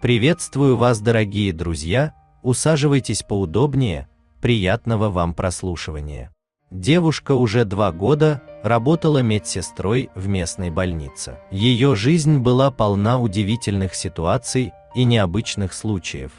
Приветствую вас, дорогие друзья, усаживайтесь поудобнее, приятного вам прослушивания. Девушка уже 2 года работала медсестрой в местной больнице. Ее жизнь была полна удивительных ситуаций и необычных случаев,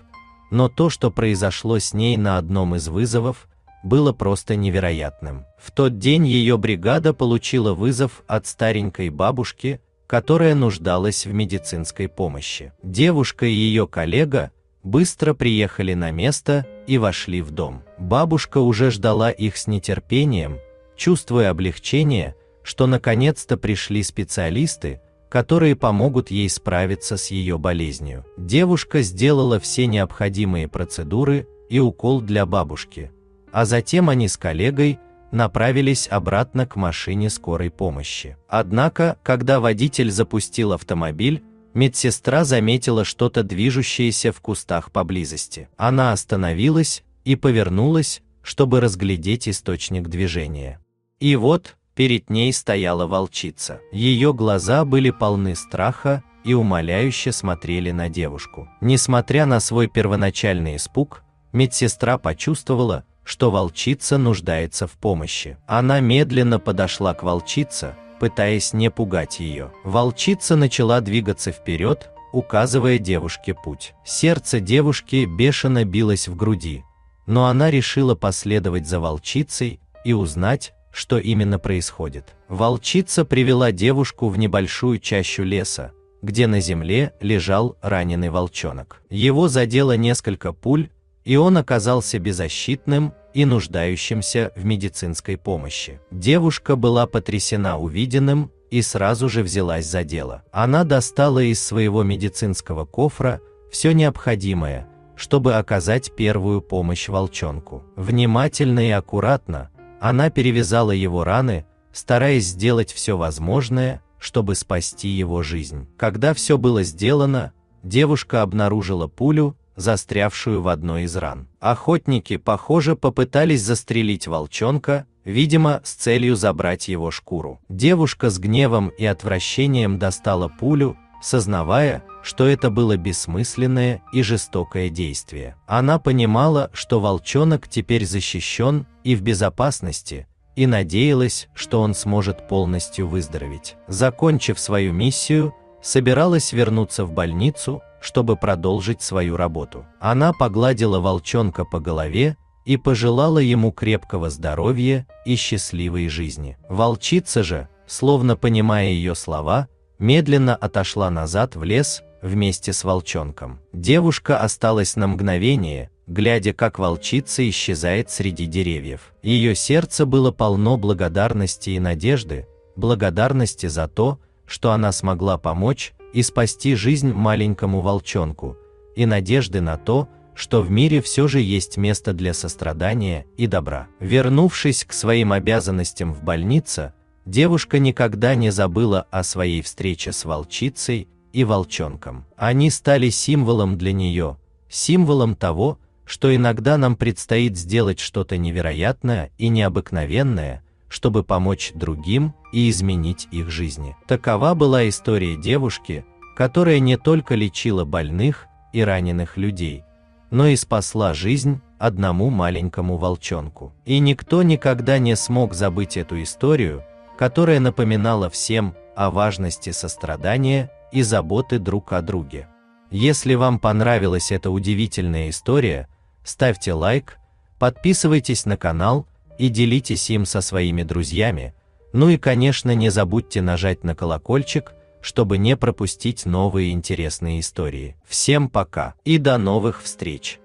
но то, что произошло с ней на одном из вызовов, было просто невероятным. В тот день ее бригада получила вызов от старенькой бабушки, которая нуждалась в медицинской помощи. Девушка и ее коллега быстро приехали на место и вошли в дом. Бабушка уже ждала их с нетерпением, чувствуя облегчение, что наконец-то пришли специалисты, которые помогут ей справиться с ее болезнью. Девушка сделала все необходимые процедуры и укол для бабушки, а затем они с коллегой направились обратно к машине скорой помощи. Однако, когда водитель запустил автомобиль, медсестра заметила что-то движущееся в кустах поблизости. Она остановилась и повернулась, чтобы разглядеть источник движения. И вот, перед ней стояла волчица. Ее глаза были полны страха и умоляюще смотрели на девушку. Несмотря на свой первоначальный испуг, медсестра почувствовала, что волчица нуждается в помощи. Она медленно подошла к волчице, пытаясь не пугать ее. Волчица начала двигаться вперед, указывая девушке путь. Сердце девушки бешено билось в груди, но она решила последовать за волчицей и узнать, что именно происходит. Волчица привела девушку в небольшую чащу леса, где на земле лежал раненый волчонок. Его задело несколько пуль, и он оказался беззащитным и нуждающимся в медицинской помощи. Девушка была потрясена увиденным и сразу же взялась за дело. Она достала из своего медицинского кофра все необходимое, чтобы оказать первую помощь волчонку. Внимательно и аккуратно она перевязала его раны, стараясь сделать все возможное, чтобы спасти его жизнь. Когда все было сделано, девушка обнаружила пулю, застрявшую в одной из ран. Охотники, похоже, попытались застрелить волчонка, видимо, с целью забрать его шкуру. Девушка с гневом и отвращением достала пулю, сознавая, что это было бессмысленное и жестокое действие. Она понимала, что волчонок теперь защищен и в безопасности, и надеялась, что он сможет полностью выздороветь. Закончив свою миссию, собиралась вернуться в больницу, чтобы продолжить свою работу. Она погладила волчонка по голове и пожелала ему крепкого здоровья и счастливой жизни. Волчица же, словно понимая ее слова, медленно отошла назад в лес вместе с волчонком. Девушка осталась на мгновение, глядя, как волчица исчезает среди деревьев. Ее сердце было полно благодарности и надежды, благодарности за то, что она смогла помочь и спасти жизнь маленькому волчонку, и надежды на то, что в мире все же есть место для сострадания и добра. Вернувшись к своим обязанностям в больнице, девушка никогда не забыла о своей встрече с волчицей и волчонком. Они стали символом для нее, символом того, что иногда нам предстоит сделать что-то невероятное и необыкновенное, чтобы помочь другим и изменить их жизни. Такова была история девушки, которая не только лечила больных и раненых людей, но и спасла жизнь одному маленькому волчонку. И никто никогда не смог забыть эту историю, которая напоминала всем о важности сострадания и заботы друг о друге. Если вам понравилась эта удивительная история, ставьте лайк, подписывайтесь на канал и делитесь им со своими друзьями, ну и, конечно, не забудьте нажать на колокольчик, чтобы не пропустить новые интересные истории. Всем пока и до новых встреч!